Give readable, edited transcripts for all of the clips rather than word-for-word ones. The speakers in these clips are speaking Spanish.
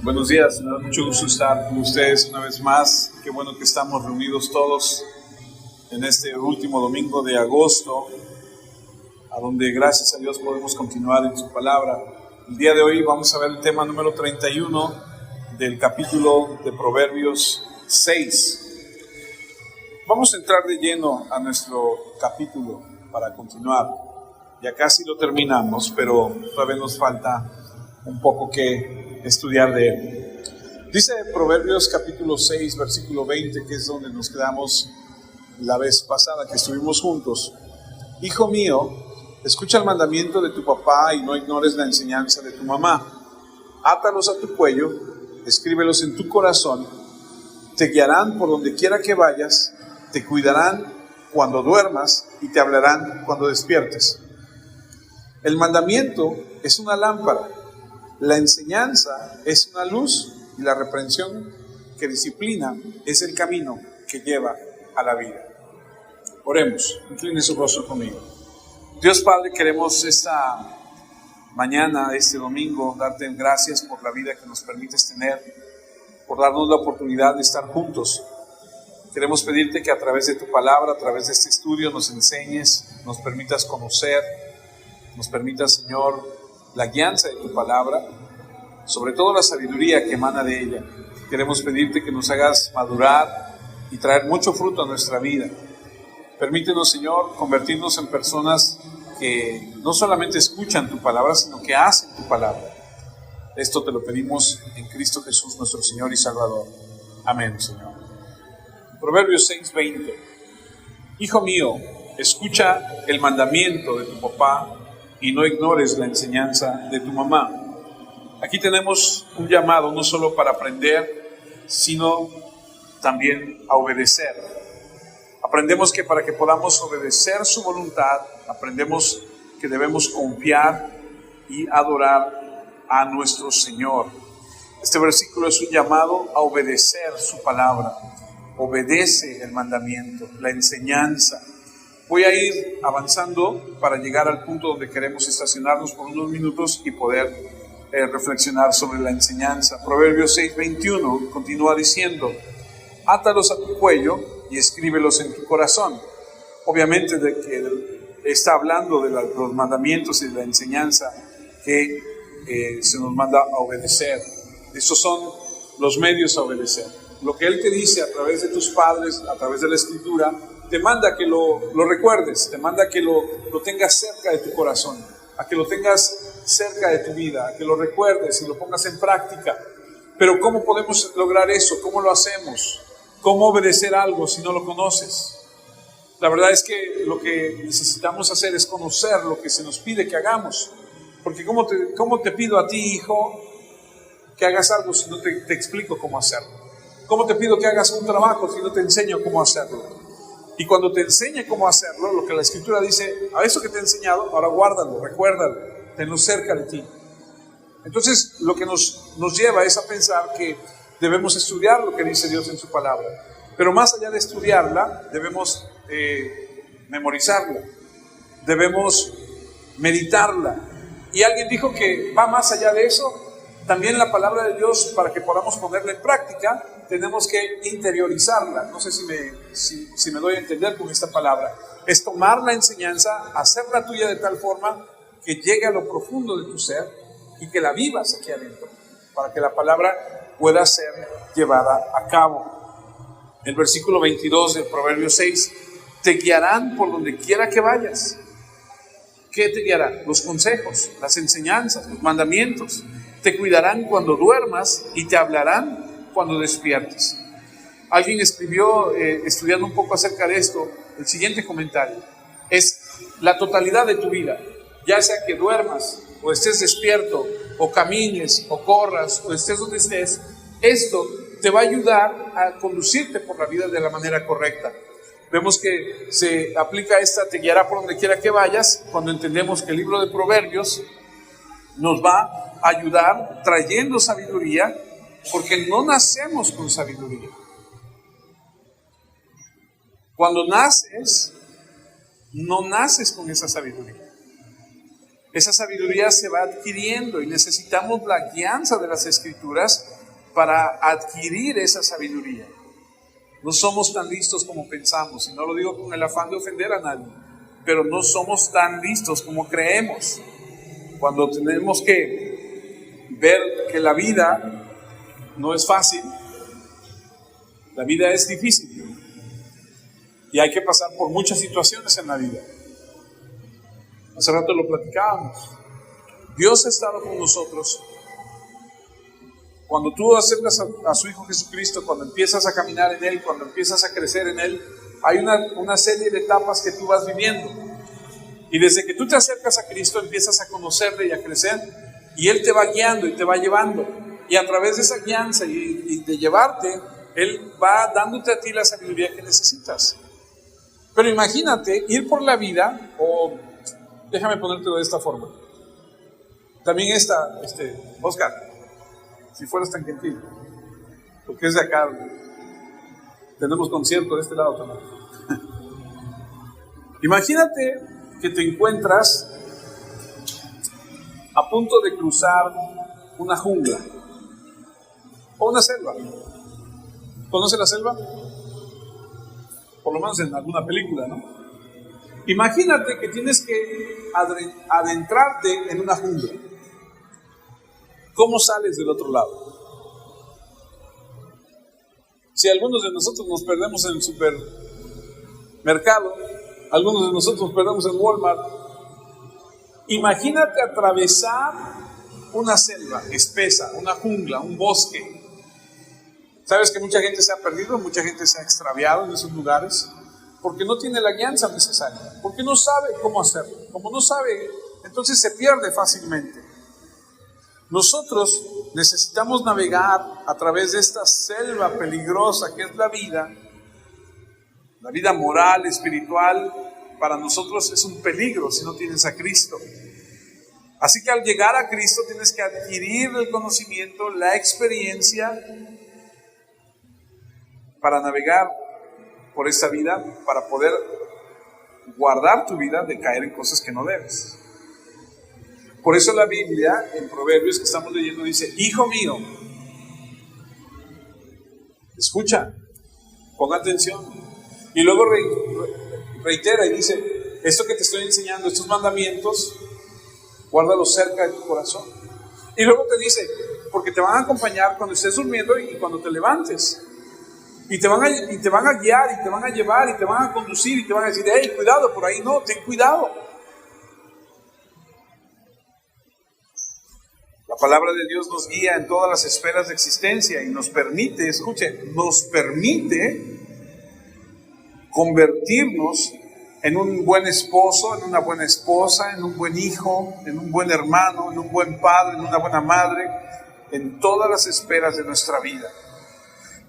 Buenos días, me da mucho gusto estar con ustedes una vez más. Qué bueno que estamos reunidos todos en este último domingo de agosto, a donde gracias a Dios podemos continuar en su palabra. El día de hoy vamos a ver el tema número 31 del capítulo de Proverbios 6. Vamos a entrar de lleno a nuestro capítulo para continuar. Ya casi lo terminamos, pero todavía nos falta un poco que estudiar de él. Dice Proverbios capítulo 6, versículo 20, que es donde nos quedamos la vez pasada que estuvimos juntos. Hijo mío, escucha el mandamiento de tu papá y no ignores la enseñanza de tu mamá. Átalos a tu cuello, escríbelos en tu corazón, te guiarán por donde quiera que vayas, te cuidarán cuando duermas y te hablarán cuando despiertes. El mandamiento es una lámpara, la enseñanza es una luz y la reprensión que disciplina es el camino que lleva a la vida. Oremos, incline su rostro conmigo. Dios Padre, queremos esta mañana, este domingo, darte gracias por la vida que nos permites tener, por darnos la oportunidad de estar juntos. Queremos pedirte que a través de tu palabra, a través de este estudio, nos enseñes, nos permitas conocer, nos permitas, Señor, la guianza de tu palabra, sobre todo la sabiduría que emana de ella. Queremos pedirte que nos hagas madurar y traer mucho fruto a nuestra vida. Permítenos, Señor, convertirnos en personas que no solamente escuchan tu palabra, sino que hacen tu palabra. Esto te lo pedimos en Cristo Jesús, nuestro Señor y Salvador. Amén, Señor. Proverbios 6:20. Hijo mío, escucha el mandamiento de tu papá y no ignores la enseñanza de tu mamá. Aquí tenemos un llamado no solo para aprender, sino también a obedecer. Aprendemos que para que podamos obedecer su voluntad, aprendemos que debemos confiar y adorar a nuestro Señor. Este versículo es un llamado a obedecer su palabra. Obedece el mandamiento, la enseñanza. Voy a ir avanzando para llegar al punto donde queremos estacionarnos por unos minutos y poder reflexionar sobre la enseñanza. Proverbios 6:21 continúa diciendo: átalos a tu cuello y escríbelos en tu corazón. Obviamente de que está hablando de los mandamientos y de la enseñanza que se nos manda a obedecer. Esos son los medios a obedecer. Lo que Él te dice a través de tus padres, a través de la Escritura, te manda que lo recuerdes, te manda que lo tengas cerca de tu corazón, a que lo tengas cerca de tu vida, a que lo recuerdes y lo pongas en práctica. Pero ¿cómo podemos lograr eso? ¿Cómo lo hacemos? ¿Cómo obedecer algo si no lo conoces? La verdad es que lo que necesitamos hacer es conocer lo que se nos pide que hagamos. Porque ¿cómo te pido a ti, hijo, que hagas algo si no te explico cómo hacerlo? ¿Cómo te pido que hagas un trabajo si no te enseño cómo hacerlo? Y cuando te enseñe cómo hacerlo, lo que la Escritura dice, a eso que te he enseñado, ahora guárdalo, recuérdalo, tenlo cerca de ti. Entonces, lo que nos lleva es a pensar que debemos estudiar lo que dice Dios en su palabra. Pero más allá de estudiarla, debemos memorizarla, debemos meditarla. Y alguien dijo que va más allá de eso. También la palabra de Dios, para que podamos ponerla en práctica, tenemos que interiorizarla. No sé si me doy a entender con esta palabra. Es tomar la enseñanza, hacerla tuya de tal forma que llegue a lo profundo de tu ser y que la vivas aquí adentro, para que la palabra pueda ser llevada a cabo. El versículo 22 del Proverbio 6, te guiarán por donde quiera que vayas. ¿Qué te guiará? Los consejos, las enseñanzas, los mandamientos. Te cuidarán cuando duermas y te hablarán cuando despiertes. Alguien escribió, estudiando un poco acerca de esto, el siguiente comentario: es la totalidad de tu vida, ya sea que duermas o estés despierto, o camines, o corras, o estés donde estés. Esto te va a ayudar a conducirte por la vida de la manera correcta. Vemos que se aplica esta, te guiará por donde quiera que vayas, cuando entendemos que el libro de Proverbios nos va a ayudar trayendo sabiduría, porque no nacemos con sabiduría. Cuando naces, no naces con esa sabiduría. Esa sabiduría se va adquiriendo y necesitamos la guianza de las Escrituras para adquirir esa sabiduría. No somos tan listos como pensamos, y no lo digo con el afán de ofender a nadie, pero no somos tan listos como creemos. Cuando tenemos que ver que la vida no es fácil, la vida es difícil y hay que pasar por muchas situaciones en la vida. Hace rato lo platicábamos. Dios ha estado con nosotros. Cuando tú acercas a su Hijo Jesucristo, cuando empiezas a caminar en Él, cuando empiezas a crecer en Él, hay una serie de etapas que tú vas viviendo. Y desde que tú te acercas a Cristo, empiezas a conocerle y a crecer, y Él te va guiando y te va llevando. Y a través de esa guianza y de llevarte, Él va dándote a ti la sabiduría que necesitas. Pero imagínate ir por la vida, o déjame ponértelo de esta forma. También Oscar, si fueras tan gentil, porque es de acá, tenemos concierto de este lado también. Imagínate que te encuentras a punto de cruzar una jungla o una selva. ¿Conoce la selva? Por lo menos en alguna película, ¿no? Imagínate que tienes que adentrarte en una jungla. ¿Cómo sales del otro lado? Si algunos de nosotros nos perdemos en el supermercado, algunos de nosotros nos perdemos en Walmart, imagínate atravesar una selva espesa, una jungla, un bosque. ¿Sabes que mucha gente se ha perdido, mucha gente se ha extraviado en esos lugares? Porque no tiene la guianza necesaria, porque no sabe cómo hacerlo. Como no sabe, entonces se pierde fácilmente. Nosotros necesitamos navegar a través de esta selva peligrosa que es la vida moral, espiritual. Para nosotros es un peligro si no tienes a Cristo. Así que al llegar a Cristo tienes que adquirir el conocimiento, la experiencia para navegar por esta vida, para poder guardar tu vida de caer en cosas que no debes. Por eso la Biblia, en Proverbios que estamos leyendo, dice: hijo mío, escucha, pon atención. Y luego reitera y dice: esto que te estoy enseñando, estos mandamientos, guárdalos cerca de tu corazón. Y luego te dice: porque te van a acompañar cuando estés durmiendo y cuando te levantes. Y te van a guiar, y te van a llevar, y te van a conducir, y te van a decir: hey, cuidado, por ahí no, ten cuidado. La palabra de Dios nos guía en todas las esferas de existencia y nos permite, escuchen, nos permite convertirnos en un buen esposo, en una buena esposa, en un buen hijo, en un buen hermano, en un buen padre, en una buena madre, en todas las esferas de nuestra vida.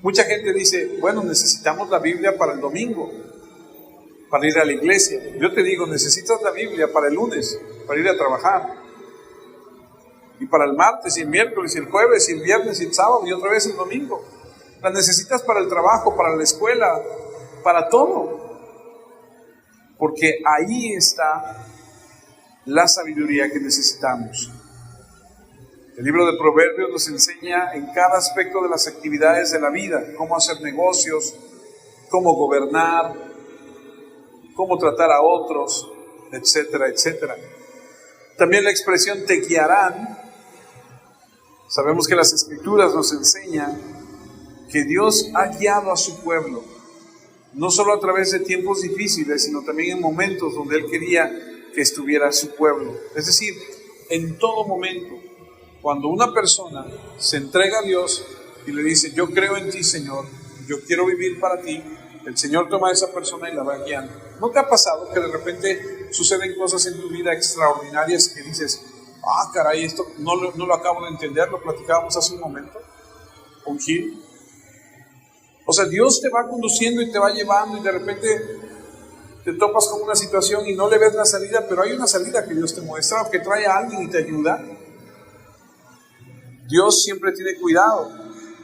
Mucha gente dice: bueno, necesitamos la Biblia para el domingo, para ir a la iglesia. Yo te digo, necesitas la Biblia para el lunes, para ir a trabajar. Y para el martes, y el miércoles, y el jueves, y el viernes, y el sábado, y otra vez el domingo. La necesitas para el trabajo, para la escuela, para todo. Porque ahí está la sabiduría que necesitamos. El libro de Proverbios nos enseña en cada aspecto de las actividades de la vida: cómo hacer negocios, cómo gobernar, cómo tratar a otros, etcétera, etcétera. También la expresión te guiarán. Sabemos que las Escrituras nos enseñan que Dios ha guiado a su pueblo, no solo a través de tiempos difíciles, sino también en momentos donde Él quería que estuviera su pueblo. Es decir, en todo momento, cuando una persona se entrega a Dios y le dice: yo creo en ti, Señor, yo quiero vivir para ti, el Señor toma a esa persona y la va guiando. ¿No te ha pasado que de repente suceden cosas en tu vida extraordinarias que dices: ah, caray, esto no lo acabo de entender, lo platicábamos hace un momento con Gil? O sea, Dios te va conduciendo y te va llevando, y de repente te topas con una situación y no le ves la salida, pero hay una salida que Dios te muestra, o que trae a alguien y te ayuda. Dios siempre tiene cuidado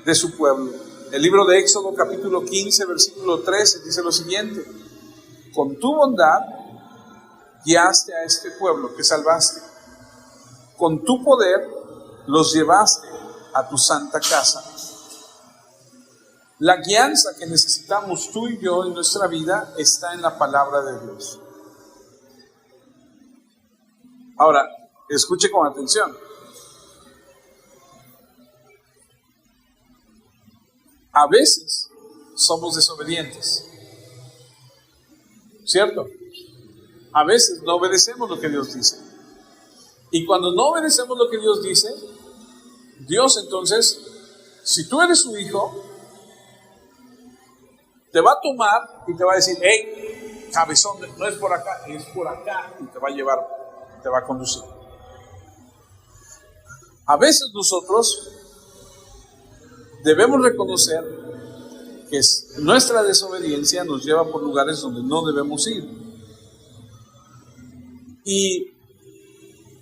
de su pueblo. El libro de Éxodo capítulo 15 versículo 13 dice lo siguiente: con tu bondad guiaste a este pueblo que salvaste. con tu poder los llevaste a tu santa casa. La guianza que necesitamos tú y yo en nuestra vida está en la palabra de Dios. Ahora, escuche con atención. A veces somos desobedientes, ¿cierto? A veces no obedecemos lo que Dios dice. Y cuando no obedecemos lo que Dios dice, Dios entonces, si tú eres su hijo, te va a tomar y te va a decir, hey, cabezón, no es por acá, es por acá, y te va a llevar, te va a conducir. A veces nosotros debemos reconocer que nuestra desobediencia nos lleva por lugares donde no debemos ir. Y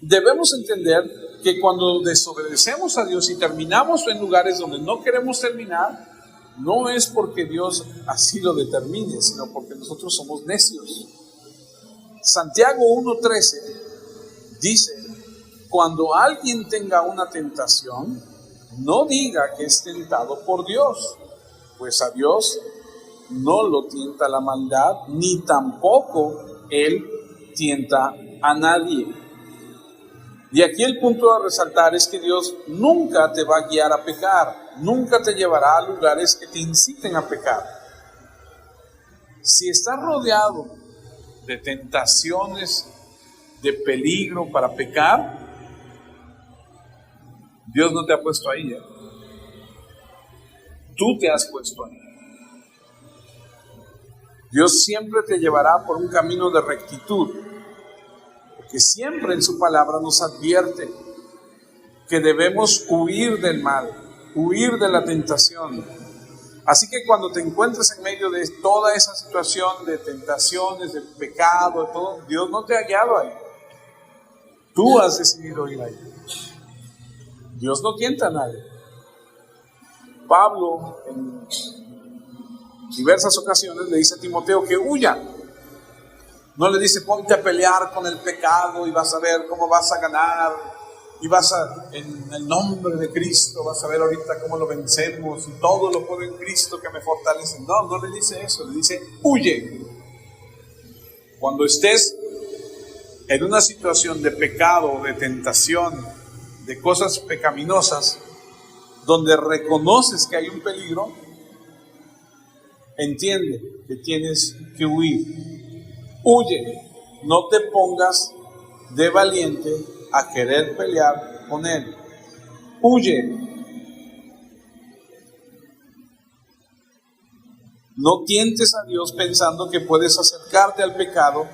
debemos entender que cuando desobedecemos a Dios y terminamos en lugares donde no queremos terminar, no es porque Dios así lo determine, sino porque nosotros somos necios. Santiago 1:13 dice, cuando alguien tenga una tentación, no diga que es tentado por Dios, pues a Dios no lo tienta la maldad, ni tampoco Él tienta a nadie. Y aquí el punto a resaltar es que Dios nunca te va a guiar a pecar, nunca te llevará a lugares que te inciten a pecar. Si estás rodeado de tentaciones, de peligro para pecar, Dios no te ha puesto ahí, tú te has puesto ahí. Dios siempre te llevará por un camino de rectitud, porque siempre en su palabra nos advierte que debemos huir del mal, huir de la tentación. Así que cuando te encuentres en medio de toda esa situación de tentaciones, de pecado, de todo, Dios no te ha guiado ahí. Tú has decidido ir ahí. Dios no tienta a nadie. Pablo en diversas ocasiones le dice a Timoteo que huya. No le dice ponte a pelear con el pecado y vas a ver cómo vas a ganar y en el nombre de Cristo vas a ver ahorita cómo lo vencemos y todo lo puedo en Cristo que me fortalece. No, no le dice eso, le dice huye. Cuando estés en una situación de pecado, de tentación, de cosas pecaminosas, donde reconoces que hay un peligro, entiende que tienes que huir. Huye, no te pongas de valiente a querer pelear con él. Huye. No tientes a Dios pensando que puedes acercarte al pecado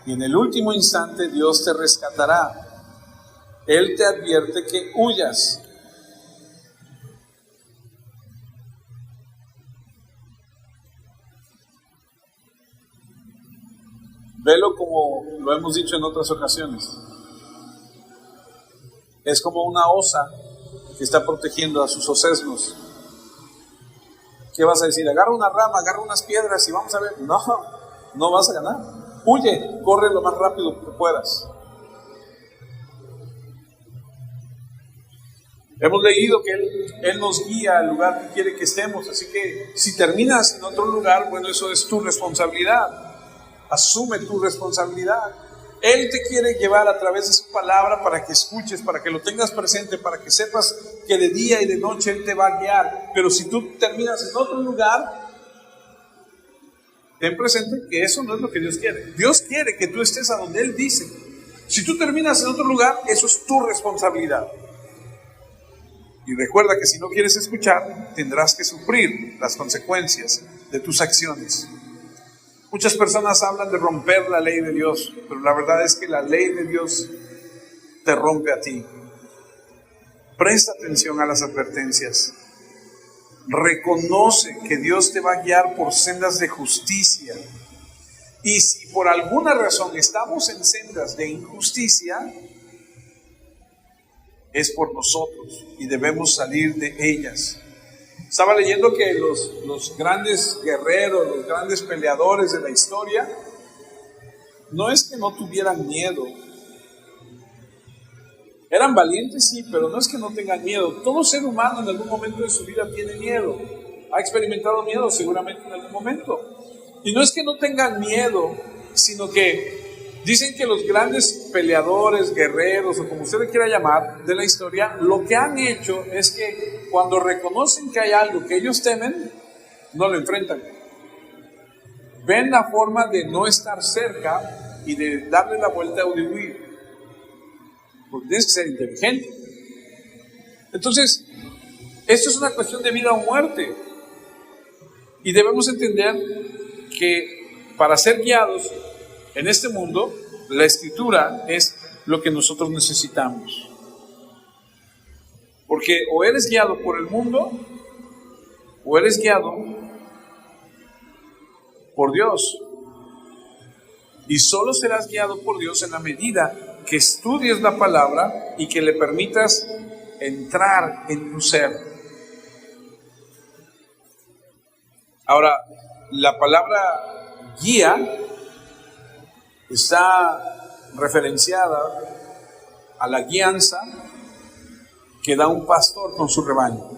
y en el último instante Dios te rescatará. Él te advierte que huyas. Velo como lo hemos dicho en otras ocasiones. Es como una osa que está protegiendo a sus osesnos. ¿Qué vas a decir? Agarra una rama, agarra unas piedras y vamos a ver. No, no vas a ganar. Huye, corre lo más rápido que puedas. Hemos leído que Él nos guía al lugar que quiere que estemos, así que si terminas en otro lugar, bueno, eso es tu responsabilidad. Asume tu responsabilidad. Él te quiere llevar a través de su palabra para que escuches, para que lo tengas presente, para que sepas que de día y de noche Él te va a guiar. Pero si tú terminas en otro lugar, ten presente que eso no es lo que Dios quiere. Dios quiere que tú estés a donde Él dice. Si tú terminas en otro lugar, eso es tu responsabilidad. Y recuerda que si no quieres escuchar, tendrás que sufrir las consecuencias de tus acciones. Muchas personas hablan de romper la ley de Dios, pero la verdad es que la ley de Dios te rompe a ti. Presta atención a las advertencias. Reconoce que Dios te va a guiar por sendas de justicia. Y si por alguna razón estamos en sendas de injusticia, es por nosotros y debemos salir de ellas. Estaba leyendo que los grandes guerreros, los grandes peleadores de la historia, no es que no tuvieran miedo, Eran valientes, sí, pero no es que no tengan miedo. Todo ser humano en algún momento de su vida tiene miedo. Ha experimentado miedo seguramente en algún momento. Y no es que no tengan miedo, sino que dicen que los grandes peleadores, guerreros, o como usted le quiera llamar, de la historia, lo que han hecho es que cuando reconocen que hay algo que ellos temen, no lo enfrentan. Ven la forma de no estar cerca y de darle la vuelta o de huir. Porque tienes que ser inteligente. Entonces, esto es una cuestión de vida o muerte. Y debemos entender que para ser guiados en este mundo, la Escritura es lo que nosotros necesitamos. Porque o eres guiado por el mundo, o eres guiado por Dios. Y solo serás guiado por Dios en la medida que estudies la palabra y que le permitas entrar en tu ser. Ahora, la palabra guía está referenciada a la guianza que da un pastor con su rebaño.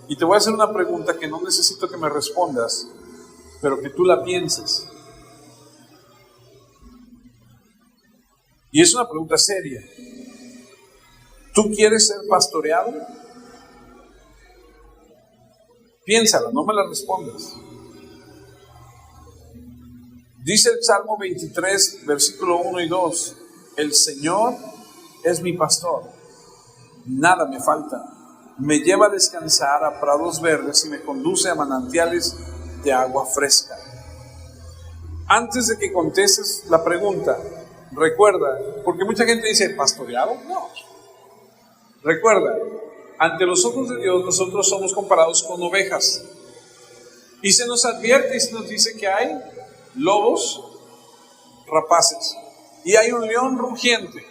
Y te voy a hacer una pregunta que no necesito que me respondas, pero que tú la pienses. Y es una pregunta seria. ¿Tú quieres ser pastoreado? Piénsala, no me la respondas. Dice el Salmo 23, versículo 1 y 2, el Señor es mi pastor, nada me falta. Me lleva a descansar a prados verdes y me conduce a manantiales de agua fresca. Antes de que contestes la pregunta, recuerda, porque mucha gente dice, ¿pastoreado? No. Recuerda, ante los ojos de Dios nosotros somos comparados con ovejas. Y se nos advierte y se nos dice que hay lobos rapaces y hay un león rugiente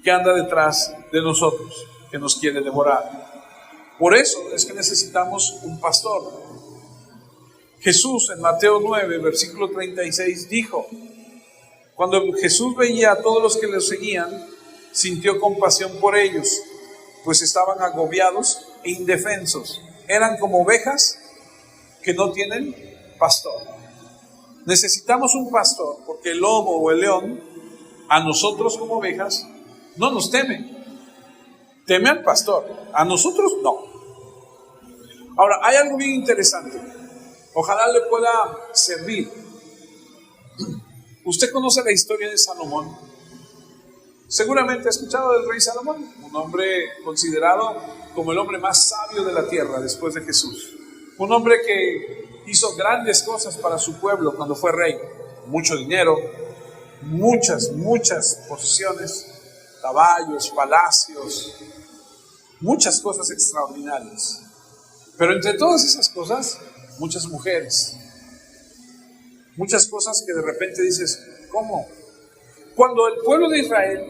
que anda detrás de nosotros, que nos quiere devorar. Por eso es que necesitamos un pastor. Jesús en Mateo 9, versículo 36 dijo, cuando Jesús veía a todos los que le seguían, sintió compasión por ellos, pues estaban agobiados e indefensos. Eran como ovejas que no tienen pastor. Necesitamos un pastor, porque el lobo o el león, a nosotros como ovejas, no nos teme. Teme al pastor, a nosotros no. Ahora, hay algo bien interesante. Ojalá le pueda servir. Usted conoce la historia de Salomón. Seguramente ha escuchado del rey Salomón, un hombre considerado como el hombre más sabio de la tierra después de Jesús. Un hombre que hizo grandes cosas para su pueblo cuando fue rey. Mucho dinero, muchas posesiones, caballos, palacios, muchas cosas extraordinarias. Pero entre todas esas cosas, muchas mujeres. Muchas cosas que de repente dices, ¿cómo? Cuando el pueblo de Israel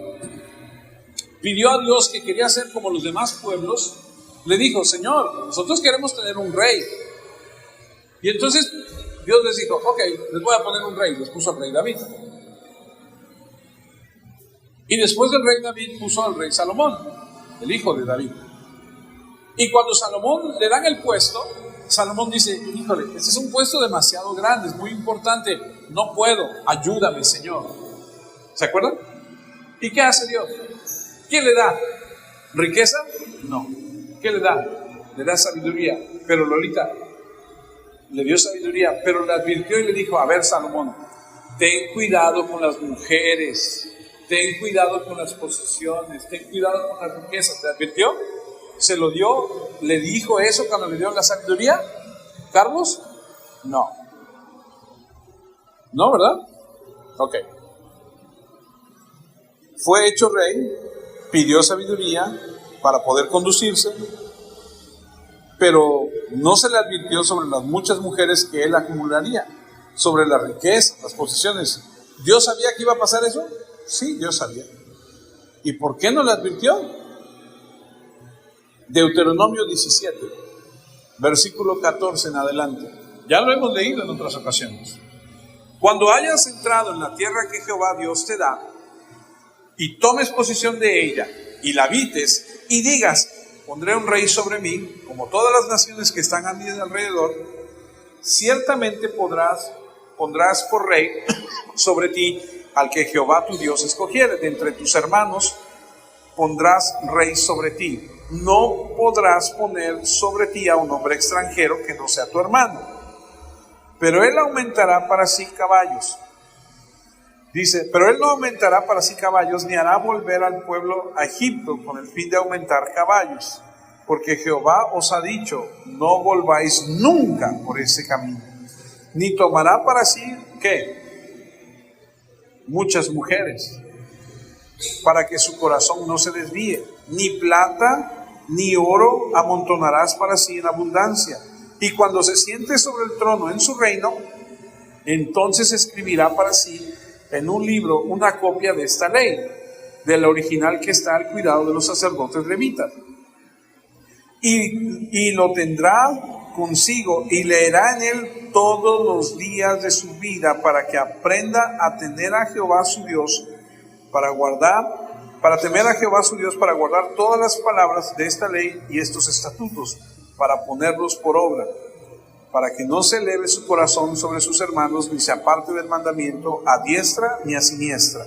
pidió a Dios que quería ser como los demás pueblos, le dijo, Señor, nosotros queremos tener un rey. Y entonces Dios les dijo, ok, les voy a poner un rey. Les puso al rey David. Y después del rey David puso al rey Salomón, el hijo de David. Y cuando Salomón le dan el puesto, Salomón dice, híjole, este es un puesto demasiado grande, es muy importante, no puedo, ayúdame, Señor. ¿Se acuerdan? ¿Y qué hace Dios? ¿Qué le da? ¿Riqueza? No. ¿Qué le da? Le da sabiduría. Pero Lolita le dio sabiduría, pero le advirtió y le dijo, a ver, Salomón, ten cuidado con las mujeres, ten cuidado con las posesiones, ten cuidado con las riquezas. ¿Te advirtió? ¿Se lo dio? ¿Le dijo eso cuando le dio la sabiduría? ¿Carlos? No. ¿No, verdad? Ok. Fue hecho rey, pidió sabiduría para poder conducirse, pero no se le advirtió sobre las muchas mujeres que él acumularía, sobre la riqueza, las posesiones. ¿Dios sabía que iba a pasar eso? Sí, Dios sabía. ¿Y por qué no le advirtió? Deuteronomio 17, versículo 14 en adelante. Ya lo hemos leído en otras ocasiones. Cuando hayas entrado en la tierra que Jehová Dios te da, y tomes posesión de ella, y la habites, y digas: pondré un rey sobre mí, como todas las naciones que están a mi alrededor, ciertamente pondrás por rey sobre ti al que Jehová tu Dios escogiere. De entre tus hermanos pondrás rey sobre ti. No podrás poner sobre ti a un hombre extranjero que no sea tu hermano. Pero él aumentará para sí caballos. Dice, pero él no aumentará para sí caballos, ni hará volver al pueblo a Egipto con el fin de aumentar caballos. Porque Jehová os ha dicho: no volváis nunca por ese camino. Ni tomará para sí, ¿qué? Muchas mujeres, para que su corazón no se desvíe. Ni plata ni oro amontonarás para sí en abundancia. Y cuando se siente sobre el trono en su reino, entonces escribirá para sí en un libro una copia de esta ley, del original que está al cuidado de los sacerdotes levitas. Y lo tendrá consigo y leerá en él todos los días de su vida, para que aprenda a tener a Jehová su Dios, para temer a Jehová su Dios, para guardar todas las palabras de esta ley y estos estatutos, para ponerlos por obra, para que no se eleve su corazón sobre sus hermanos, ni se aparte del mandamiento a diestra ni a siniestra,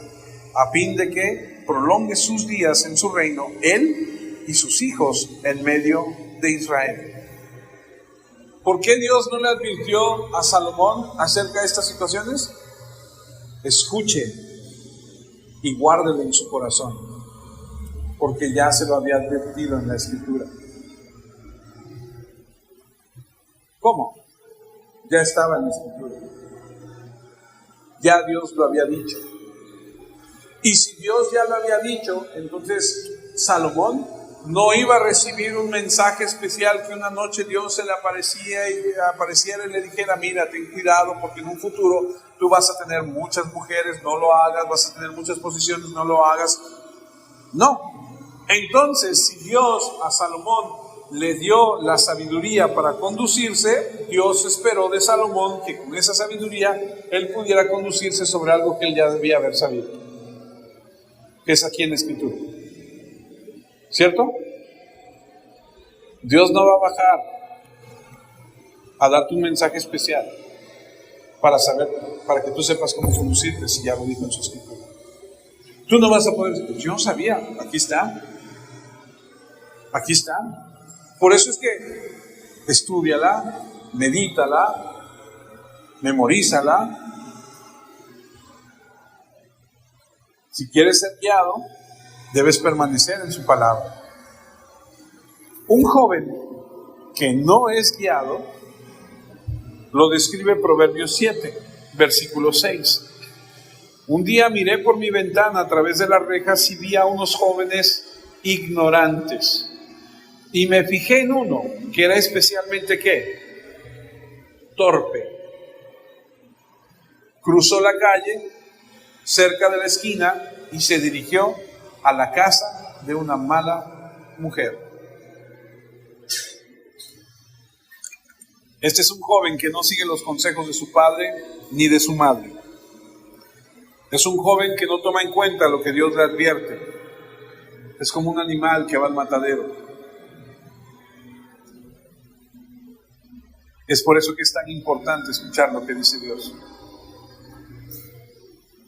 a fin de que prolongue sus días en su reino, él y sus hijos en medio de Israel. ¿Por qué Dios no le advirtió a Salomón acerca de estas situaciones? Escuche y guárdelo en su corazón, porque ya se lo había advertido en la Escritura. ¿Cómo? Ya estaba en la Escritura. Ya Dios lo había dicho. Y si Dios ya lo había dicho, entonces Salomón no iba a recibir un mensaje especial que una noche Dios se le apareciera y le dijera: mira, ten cuidado porque en un futuro tú vas a tener muchas mujeres, no lo hagas, vas a tener muchas posiciones, no lo hagas. No. Entonces, si Dios a Salomón le dio la sabiduría para conducirse, Dios esperó de Salomón que con esa sabiduría él pudiera conducirse sobre algo que él ya debía haber sabido, que es aquí en la Escritura. ¿Cierto? Dios no va a bajar a darte un mensaje especial para que tú sepas cómo conducirte, si ya lo dijo en su Escritura. Tú no vas a poder decir: yo no sabía, aquí está. Aquí está. Por eso es que estúdiala, medítala, memorízala. Si quieres ser guiado, debes permanecer en su palabra. Un joven que no es guiado lo describe Proverbios 7, versículo 6. Un día miré por mi ventana a través de las rejas y vi a unos jóvenes ignorantes. Y me fijé en uno que era especialmente ¿qué? Torpe. Cruzó la calle cerca de la esquina y se dirigió a la casa de una mala mujer. Este es un joven que no sigue los consejos de su padre ni de su madre. Es un joven que no toma en cuenta lo que Dios le advierte. Es como un animal que va al matadero. Es por eso que es tan importante escuchar lo que dice Dios.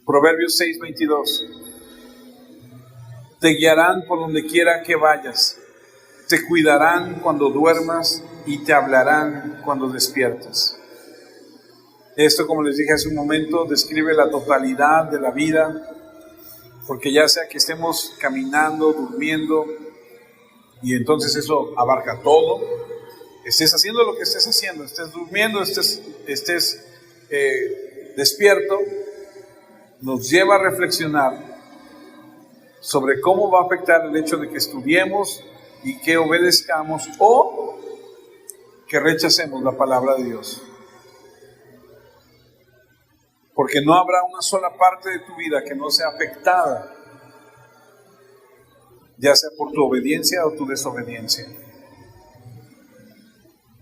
Proverbios 6:22. Te guiarán por donde quiera que vayas. Te cuidarán cuando duermas y te hablarán cuando despiertes. Esto, como les dije hace un momento, describe la totalidad de la vida, porque ya sea que estemos caminando, durmiendo, y entonces eso abarca todo. Estés haciendo lo que estés haciendo, estés durmiendo, estés despierto, nos lleva a reflexionar sobre cómo va a afectar el hecho de que estudiemos y que obedezcamos o que rechacemos la palabra de Dios. Porque no habrá una sola parte de tu vida que no sea afectada, ya sea por tu obediencia o tu desobediencia.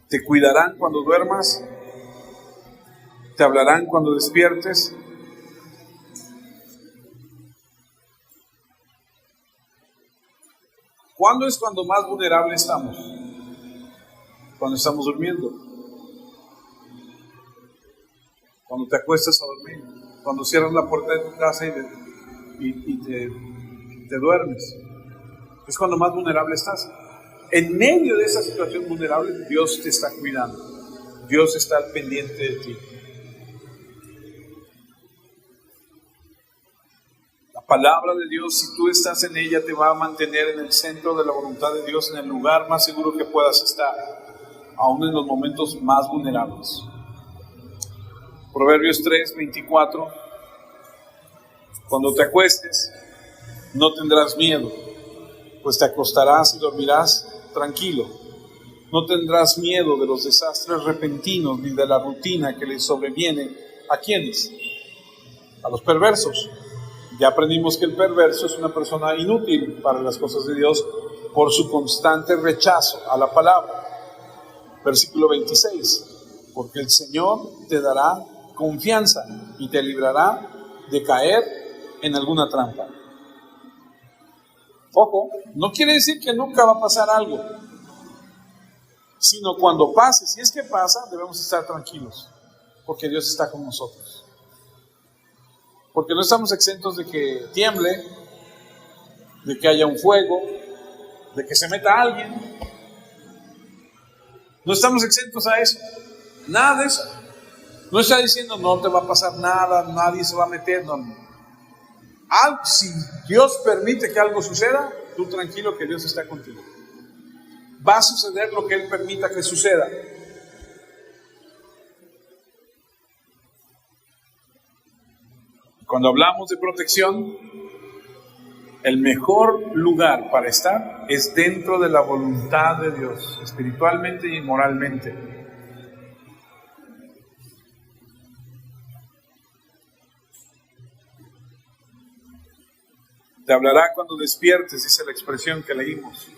Te cuidarán cuando duermas, te hablarán cuando despiertes. ¿Cuándo es cuando más vulnerable estamos? Cuando estamos durmiendo. Cuando te acuestas a dormir. Cuando cierras la puerta de tu casa y te duermes. Es cuando más vulnerable estás. En medio de esa situación vulnerable, Dios te está cuidando. Dios está al pendiente de ti. La palabra de Dios, si tú estás en ella, te va a mantener en el centro de la voluntad de Dios, en el lugar más seguro que puedas estar, aún en los momentos más vulnerables. Proverbios 3:24. Cuando te acuestes, no tendrás miedo, pues te acostarás y dormirás tranquilo. No tendrás miedo de los desastres repentinos ni de la rutina que les sobreviene. ¿A quiénes? A los perversos. Ya aprendimos que el perverso es una persona inútil para las cosas de Dios por su constante rechazo a la palabra. Versículo 26. Porque el Señor te dará confianza y te librará de caer en alguna trampa. Ojo, no quiere decir que nunca va a pasar algo, sino cuando pase, si es que pasa, debemos estar tranquilos, porque Dios está con nosotros. Porque no estamos exentos de que tiemble, de que haya un fuego, de que se meta alguien. No estamos exentos a eso, nada de eso. No está diciendo no te va a pasar nada, nadie se va a meter, no. Si Dios permite que algo suceda, tú tranquilo que Dios está contigo. Va a suceder lo que Él permita que suceda. Cuando hablamos de protección, el mejor lugar para estar es dentro de la voluntad de Dios, espiritualmente y moralmente. Te hablará cuando despiertes, dice la expresión que leímos.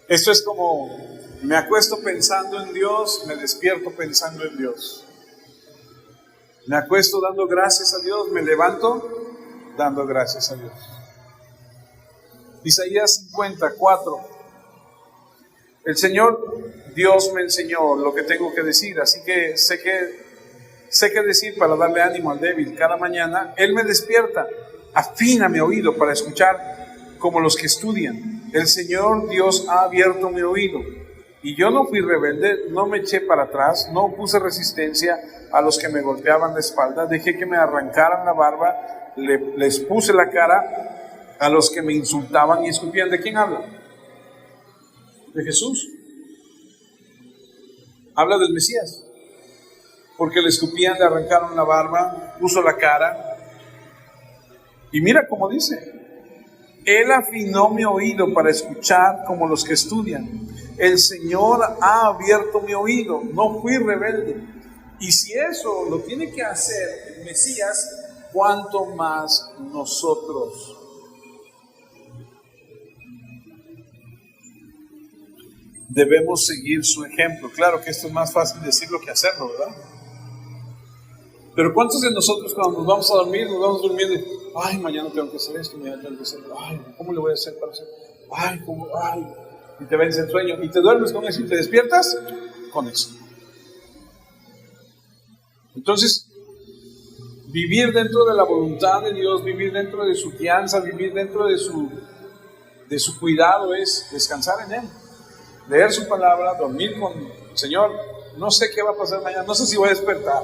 Esto es como, me acuesto pensando en Dios, me despierto pensando en Dios. Me acuesto dando gracias a Dios, me levanto dando gracias a Dios. Isaías 54. El Señor Dios me enseñó lo que tengo que decir, así que sé qué decir para darle ánimo al débil. Cada mañana Él me despierta, afina mi oído para escuchar como los que estudian. El Señor Dios ha abierto mi oído. Y yo no fui rebelde, no me eché para atrás, no puse resistencia a los que me golpeaban la espalda, dejé que me arrancaran la barba, les puse la cara a los que me insultaban y escupían. ¿De quién habla? De Jesús. Habla del Mesías. Porque le escupían, le arrancaron la barba, puso la cara. Y mira cómo dice. Él afinó mi oído para escuchar como los que estudian. El Señor ha abierto mi oído, no fui rebelde. Y si eso lo tiene que hacer el Mesías, ¿cuánto más nosotros? Debemos seguir su ejemplo. Claro que esto es más fácil decirlo que hacerlo, ¿verdad? Pero ¿cuántos de nosotros cuando nos vamos a dormir, nos vamos durmiendo y, ay, mañana tengo que hacer esto, mañana tengo que hacer, ay, ¿cómo le voy a hacer para hacer? Ay, ¿cómo? Ay. Y te vence el sueño y te duermes con eso y te despiertas con eso. Entonces, vivir dentro de la voluntad de Dios, vivir dentro de su guianza, vivir dentro de su cuidado es descansar en Él, leer su palabra, dormir con Señor. No sé qué va a pasar mañana, no sé si voy a despertar,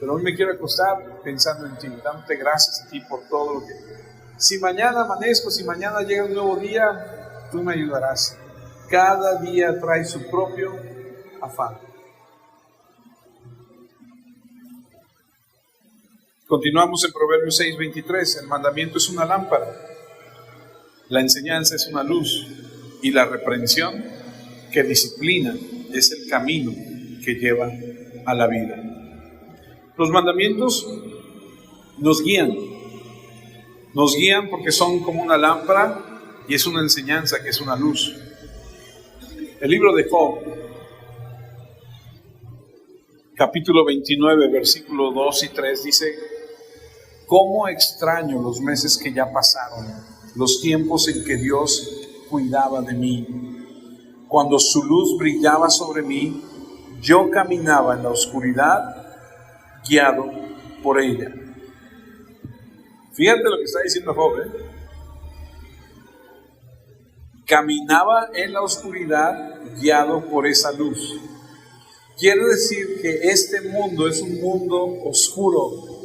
pero hoy me quiero acostar pensando en ti, dándote gracias a ti por todo lo que... Si mañana amanezco, si mañana llega un nuevo día, tú me ayudarás. Cada día trae su propio afán. Continuamos en Proverbios 6:23. El mandamiento es una lámpara, la enseñanza es una luz, y la reprensión que disciplina es el camino que lleva a la vida. Los mandamientos nos guían porque son como una lámpara y es una enseñanza que es una luz. El libro de Job, capítulo 29, versículos 2 y 3 dice: ¿cómo extraño los meses que ya pasaron los tiempos en que Dios cuidaba de mí. Cuando su luz brillaba sobre mí, yo caminaba en la oscuridad, guiado por ella. Fíjate lo que está diciendo Job, ¿eh? Caminaba en la oscuridad, guiado por esa luz. Quiere decir que este mundo es un mundo oscuro.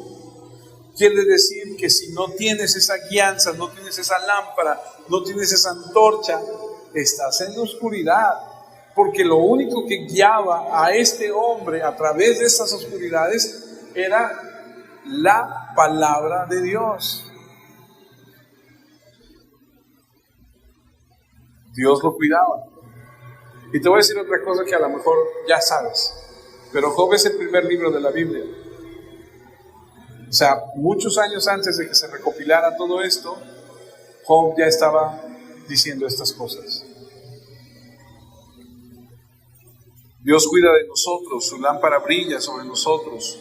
Quiere decir que si no tienes esa guianza, no tienes esa lámpara, no tienes esa antorcha, estás en la oscuridad. Porque lo único que guiaba a este hombre a través de esas oscuridades era la palabra de Dios. Dios lo cuidaba. Y te voy a decir otra cosa que a lo mejor ya sabes, pero Job es el primer libro de la Biblia. O sea, muchos años antes de que se recopilara todo esto, Job ya estaba diciendo estas cosas. Dios cuida de nosotros, su lámpara brilla sobre nosotros,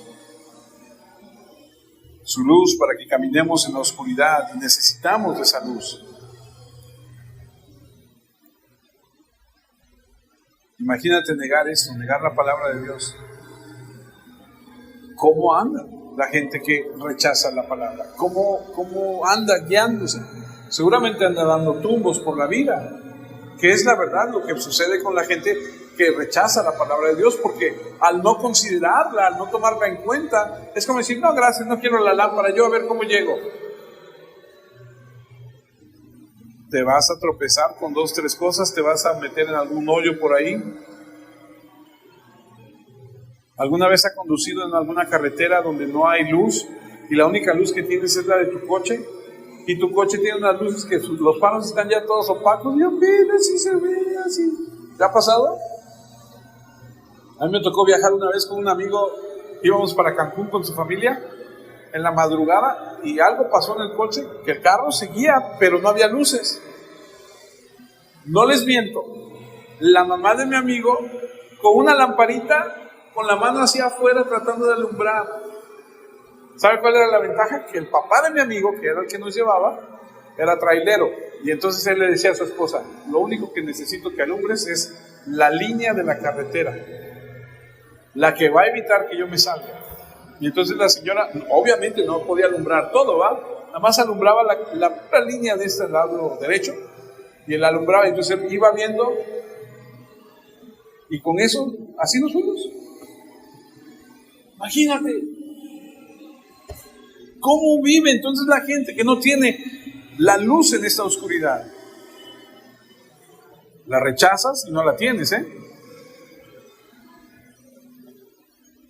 su luz para que caminemos en la oscuridad, y necesitamos de esa luz. Imagínate negar esto, negar la palabra de Dios. ¿Cómo anda la gente que rechaza la palabra? ¿Cómo anda guiándose? Seguramente anda dando tumbos por la vida, que es la verdad lo que sucede con la gente que rechaza la palabra de Dios, porque al no considerarla, al no tomarla en cuenta, es como decir, no, gracias, no quiero la lámpara, yo a ver cómo llego. Te vas a tropezar con 2, 3 cosas, te vas a meter en algún hoyo por ahí. ¿Alguna vez has conducido en alguna carretera donde no hay luz y la única luz que tienes es la de tu coche? Y tu coche tiene unas luces que los faros están ya todos opacos. Dios mío, así se ve, así. ¿Te ha pasado? A mí me tocó viajar una vez con un amigo, íbamos para Cancún con su familia en la madrugada y algo pasó en el coche, que el carro seguía, pero no había luces. No les miento, la mamá de mi amigo con una lamparita, con la mano hacia afuera tratando de alumbrar. ¿Sabe cuál era la ventaja? Que el papá de mi amigo, que era el que nos llevaba, era trailero, y entonces él le decía a su esposa, lo único que necesito que alumbres es la línea de la carretera, la que va a evitar que yo me salga. Y entonces la señora, obviamente no podía alumbrar todo, ¿va? Nada más alumbraba la línea de este lado derecho, y él alumbraba, entonces él iba viendo, y con eso, así nos fuimos. Imagínate, ¿cómo vive entonces la gente que no tiene la luz en esta oscuridad? La rechazas y no la tienes, ¿eh?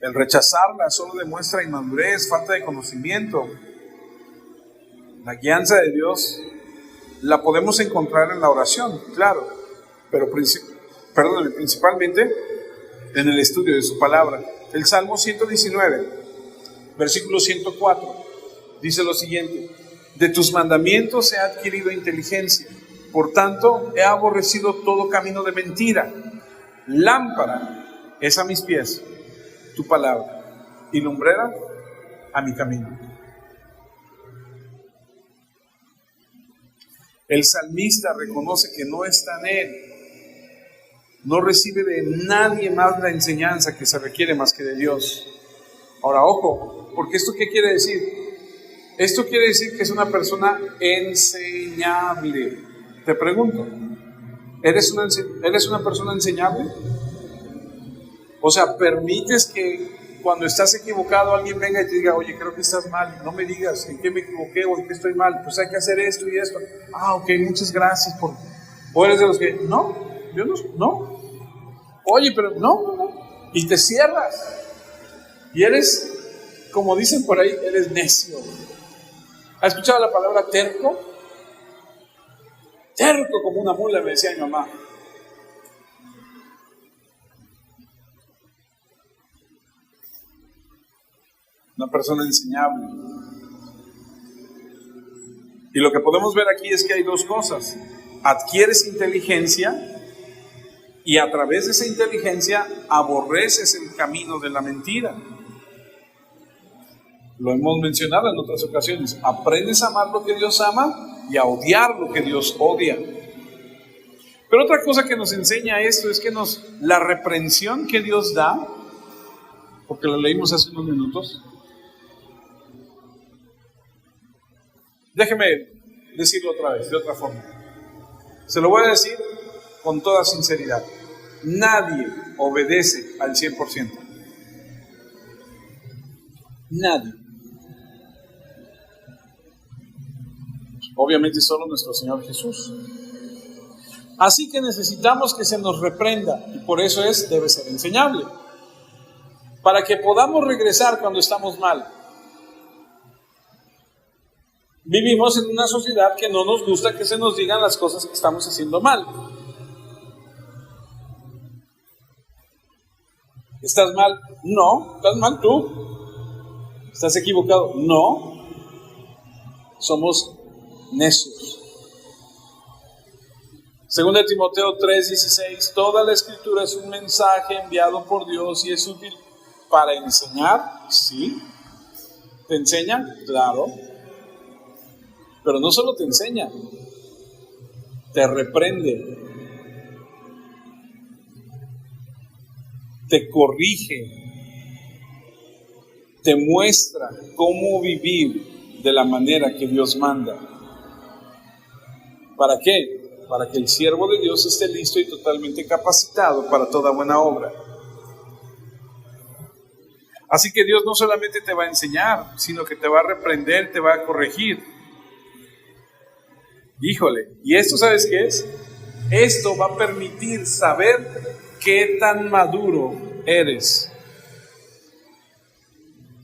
El rechazarla solo demuestra inmadurez, falta de conocimiento. La guianza de Dios la podemos encontrar en la oración, claro, pero principalmente en el estudio de su palabra. El Salmo 119, versículo 104, dice lo siguiente: de tus mandamientos he adquirido inteligencia, por tanto he aborrecido todo camino de mentira. Lámpara es a mis pies tu palabra y lumbrera a mi camino. El salmista reconoce que no está en él, no recibe de nadie más la enseñanza que se requiere más que de Dios. Ahora, ojo, porque ¿esto qué quiere decir? Esto quiere decir que es una persona enseñable. Te pregunto, ¿eres una persona enseñable? O sea, ¿permites que cuando estás equivocado alguien venga y te diga, oye, creo que estás mal, no me digas en qué me equivoqué o en qué estoy mal, pues hay que hacer esto y esto? Ah, ok, muchas gracias por... ¿O eres de los que, no, yo no, oye, pero no, y te cierras y eres, como dicen por ahí, eres necio? ¿Has escuchado la palabra terco? Terco como una mula, me decía mi mamá. Una persona enseñable. Y lo que podemos ver aquí es que hay 2 cosas. Adquieres inteligencia y a través de esa inteligencia aborreces el camino de la mentira. Lo hemos mencionado en otras ocasiones. Aprendes a amar lo que Dios ama y a odiar lo que Dios odia. Pero otra cosa que nos enseña esto es que la reprensión que Dios da, porque lo leímos hace unos minutos, déjeme decirlo otra vez, de otra forma. Se lo voy a decir con toda sinceridad. Nadie obedece al 100%. Nadie. Obviamente solo nuestro Señor Jesús. Así que necesitamos que se nos reprenda, y por eso debe ser enseñable, para que podamos regresar cuando estamos mal. Vivimos en una sociedad que no nos gusta que se nos digan las cosas que estamos haciendo mal. ¿Estás mal? No. ¿Estás mal tú? ¿Estás equivocado? No. Somos necios. Según de Timoteo 3:16, toda la escritura es un mensaje enviado por Dios y es útil para enseñar, sí. ¿Te enseña? Claro. Pero no solo te enseña, te reprende, te corrige, te muestra cómo vivir de la manera que Dios manda. ¿Para qué? Para que el siervo de Dios esté listo y totalmente capacitado para toda buena obra. Así que Dios no solamente te va a enseñar, sino que te va a reprender, te va a corregir. Híjole, ¿y esto sabes qué es? Esto va a permitir saber qué tan maduro eres.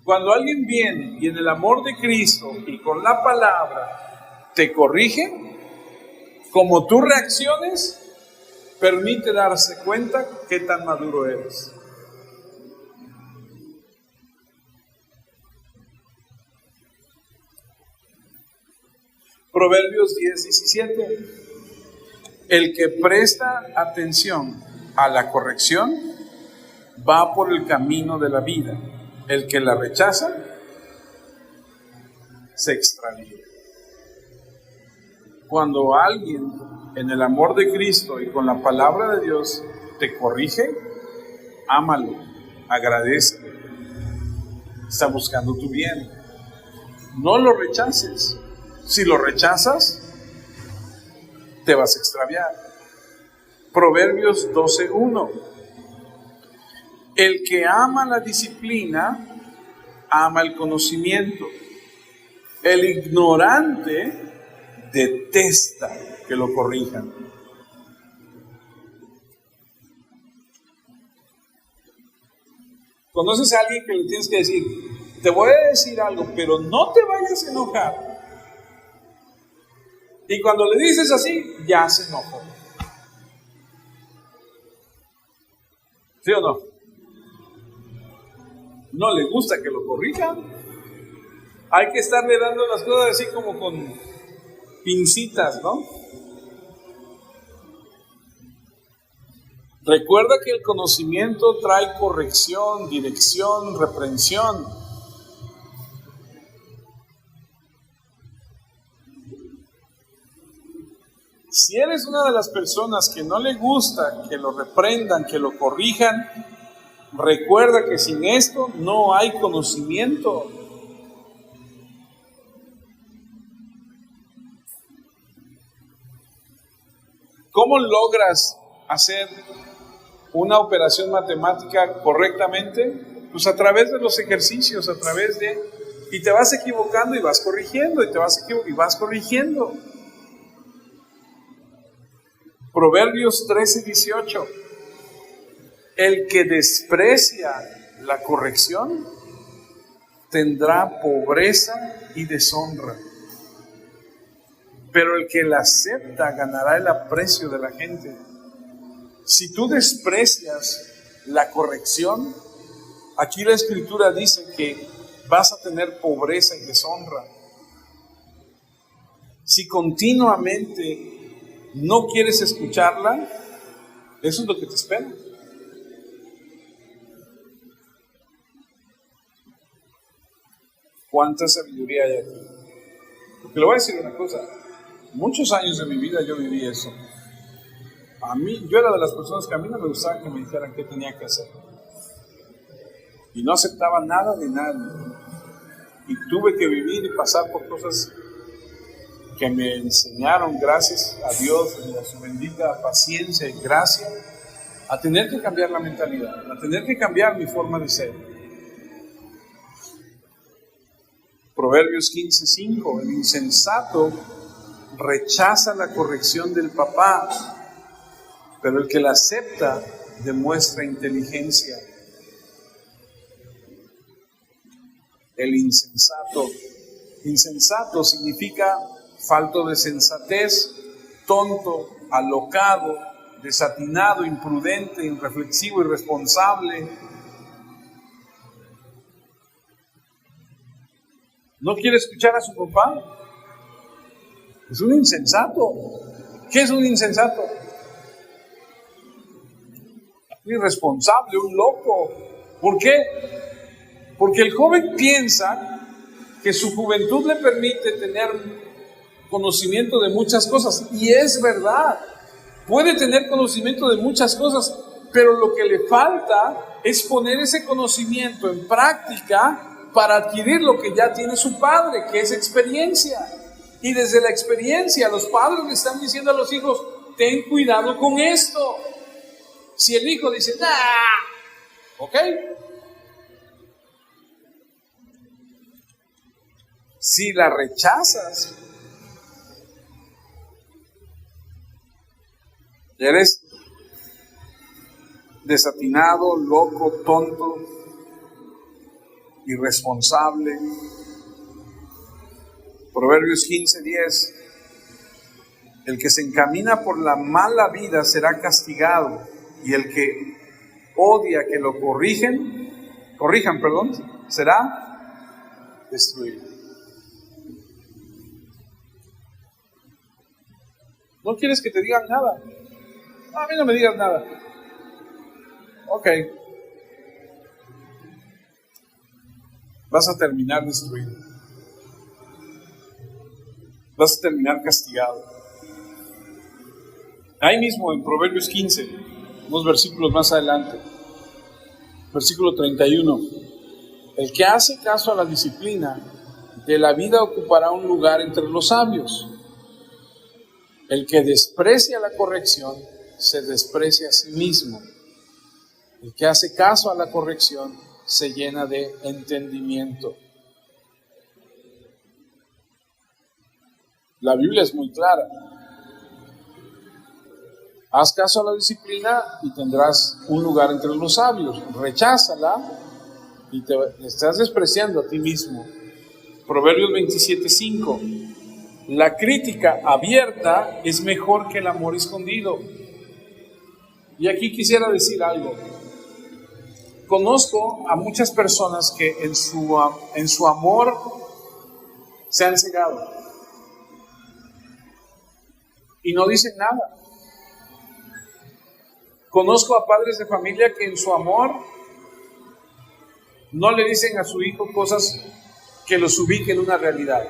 Cuando alguien viene y en el amor de Cristo y con la palabra te corrige, como tú reacciones, permite darse cuenta qué tan maduro eres. Proverbios 10:17. El que presta atención a la corrección va por el camino de la vida. El que la rechaza se extravía. Cuando alguien en el amor de Cristo y con la palabra de Dios te corrige, ámalo, agradécele. Está buscando tu bien. No lo rechaces. Si lo rechazas, te vas a extraviar. Proverbios 12:1. El que ama la disciplina, ama el conocimiento. El ignorante detesta que lo corrijan. ¿Conoces a alguien que le tienes que decir, te voy a decir algo, pero no te vayas a enojar? Y cuando le dices así, ya se enojó. ¿Sí o no? No le gusta que lo corrijan. Hay que estarle dando las cosas así como con pincitas, ¿no? Recuerda que el conocimiento trae corrección, dirección, reprensión. Si eres una de las personas que no le gusta que lo reprendan, que lo corrijan, recuerda que sin esto no hay conocimiento. ¿Cómo logras hacer una operación matemática correctamente? Pues a través de los ejercicios, y te vas equivocando y vas corrigiendo, y te vas equivocando y vas corrigiendo. Proverbios 13:18. El que desprecia la corrección tendrá pobreza y deshonra, pero el que la acepta ganará el aprecio de la gente. Si tú desprecias la corrección, aquí la Escritura dice que vas a tener pobreza y deshonra. Si continuamente no quieres escucharla, eso es lo que te espera. ¿Cuánta sabiduría hay aquí? Porque le voy a decir una cosa, Muchos años de mi vida yo viví eso. Yo era de las personas que a mí no me gustaba que me dijeran qué tenía que hacer. Y no aceptaba nada de nadie. Y tuve que vivir y pasar por cosas que me enseñaron, gracias a Dios y a su bendita paciencia y gracia, a tener que cambiar la mentalidad, a tener que cambiar mi forma de ser. Proverbios 15:5, el insensato rechaza la corrección del papá, pero el que la acepta demuestra inteligencia. El insensato significa falto de sensatez, tonto, alocado, desatinado, imprudente, irreflexivo, irresponsable. ¿No quiere escuchar a su papá? Es un insensato. ¿Qué es un insensato? Un irresponsable, un loco. ¿Por qué? Porque el joven piensa que su juventud le permite tener conocimiento de muchas cosas. Y es verdad. Puede tener conocimiento de muchas cosas, pero lo que le falta es poner ese conocimiento en práctica para adquirir lo que ya tiene su padre, que es experiencia. Y desde la experiencia, los padres le están diciendo a los hijos, ten cuidado con esto. Si el hijo dice, nah, ok. Si la rechazas, eres desatinado, loco, tonto, irresponsable. Proverbios 15:10, el que se encamina por la mala vida será castigado, y el que odia que lo corrijan, será destruido. ¿No quieres que te digan nada? A mí no me digas nada. Ok. Vas a terminar destruido. Vas a terminar castigado. Ahí mismo en Proverbios 15, unos versículos más adelante, versículo 31, el que hace caso a la disciplina de la vida ocupará un lugar entre los sabios. El que desprecia la corrección se desprecia a sí mismo. El que hace caso a la corrección se llena de entendimiento. La Biblia es muy clara. Haz caso a la disciplina y tendrás un lugar entre los sabios. Recházala y te estás despreciando a ti mismo. Proverbios 27:5. La crítica abierta es mejor que el amor escondido. Y aquí quisiera decir algo. Conozco a muchas personas que en su amor se han cegado y no dicen nada. Conozco a padres de familia que en su amor no le dicen a su hijo cosas que los ubiquen en una realidad.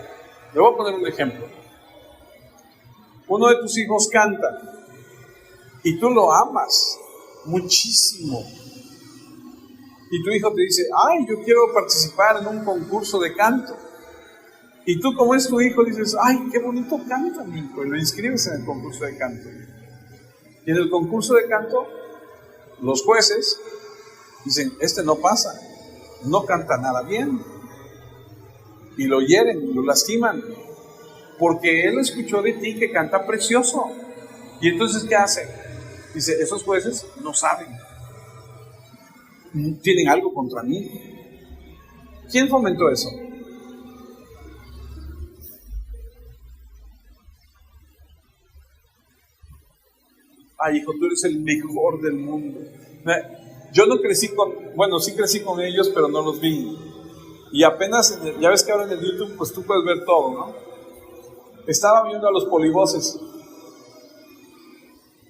Le voy a poner un ejemplo. Uno de tus hijos canta y tú lo amas muchísimo. Y tu hijo te dice, ay, yo quiero participar en un concurso de canto. Y tú, como es tu hijo, dices, ay, qué bonito canta mi hijo. Y lo inscribes en el concurso de canto. Y en el concurso de canto, los jueces dicen, este no pasa, no canta nada bien. Y lo hieren, lo lastiman, porque él escuchó de ti que canta precioso. Y entonces, ¿qué hace? Dice, esos jueces no saben, tienen algo contra mí. ¿Quién fomentó eso? Ay, hijo, tú eres el mejor del mundo. Yo no crecí sí crecí con ellos, pero no los vi. Y apenas, ya ves que ahora en el YouTube, pues tú puedes ver todo, ¿no? Estaba viendo a los polivoces.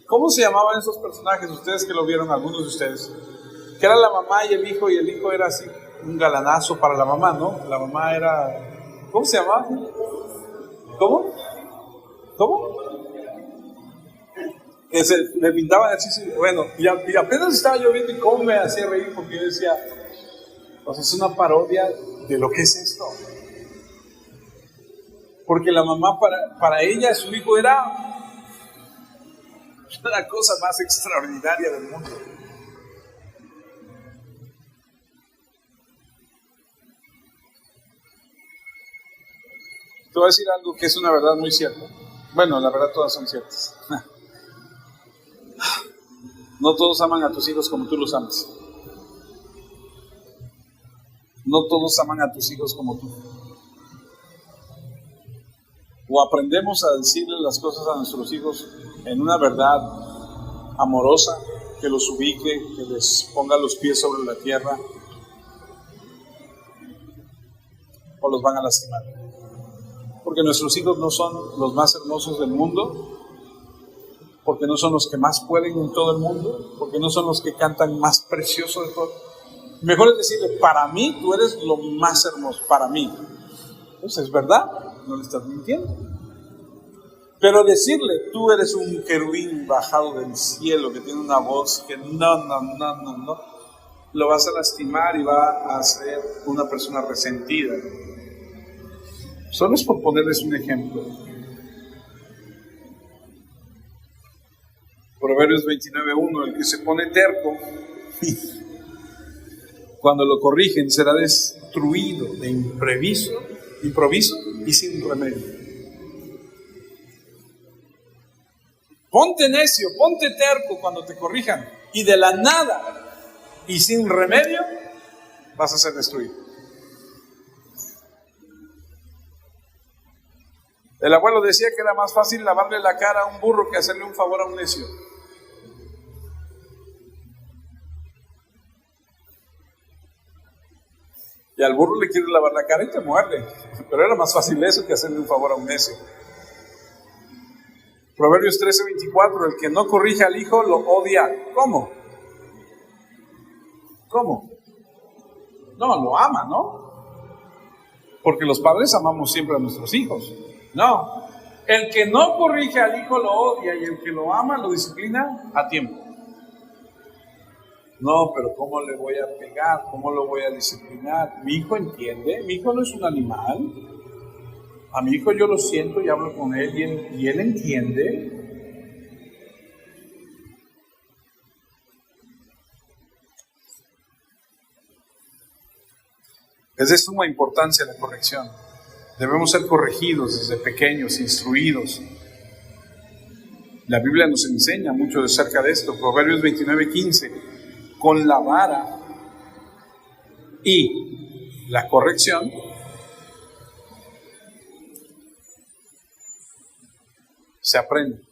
¿Cómo se llamaban esos personajes? Ustedes que lo vieron, algunos de ustedes. Que era la mamá y el hijo era así, un galanazo para la mamá, ¿no? La mamá era, ¿cómo se llamaba? ¿Cómo? ¿Cómo? Que se le pintaban así, bueno, y apenas estaba lloviendo y cómo me hacía reír, porque yo decía, pues es una parodia de lo que es esto. Porque la mamá, para ella, su hijo era la cosa más extraordinaria del mundo. Te voy a decir algo que es una verdad muy cierta. Bueno, la verdad todas son ciertas. No todos aman a tus hijos como tú los amas. No todos aman a tus hijos como tú. O aprendemos a decirle las cosas a nuestros hijos en una verdad amorosa, que los ubique, que les ponga los pies sobre la tierra, o los van a lastimar. Porque nuestros hijos no son los más hermosos del mundo, porque no son los que más pueden en todo el mundo, porque no son los que cantan más precioso de todo. Mejor es decirle, para mí tú eres lo más hermoso, para mí. Pues es verdad, no le estás mintiendo. Pero decirle, tú eres un querubín bajado del cielo, que tiene una voz que no, lo vas a lastimar y va a ser una persona resentida. Solo es por ponerles un ejemplo. Proverbios 29:1, el que se pone terco, cuando lo corrigen será destruido de improviso y sin remedio. Ponte necio, ponte terco cuando te corrijan, y de la nada y sin remedio vas a ser destruido. El abuelo decía que era más fácil lavarle la cara a un burro que hacerle un favor a un necio. Y al burro le quieres lavar la cara y te muerde. Pero era más fácil eso que hacerle un favor a un necio. Proverbios 13:24, el que no corrige al hijo lo odia. ¿Cómo? No, lo ama, ¿no? Porque los padres amamos siempre a nuestros hijos. No, el que no corrige al hijo lo odia y el que lo ama lo disciplina a tiempo. No, pero ¿cómo le voy a pegar? ¿Cómo lo voy a disciplinar? Mi hijo entiende, mi hijo no es un animal. A mi hijo yo lo siento y hablo con él y él entiende. Es de suma importancia la corrección. Debemos ser corregidos desde pequeños, instruidos. La Biblia nos enseña mucho acerca de esto. Proverbios 29:15. Con la vara y la corrección se aprende.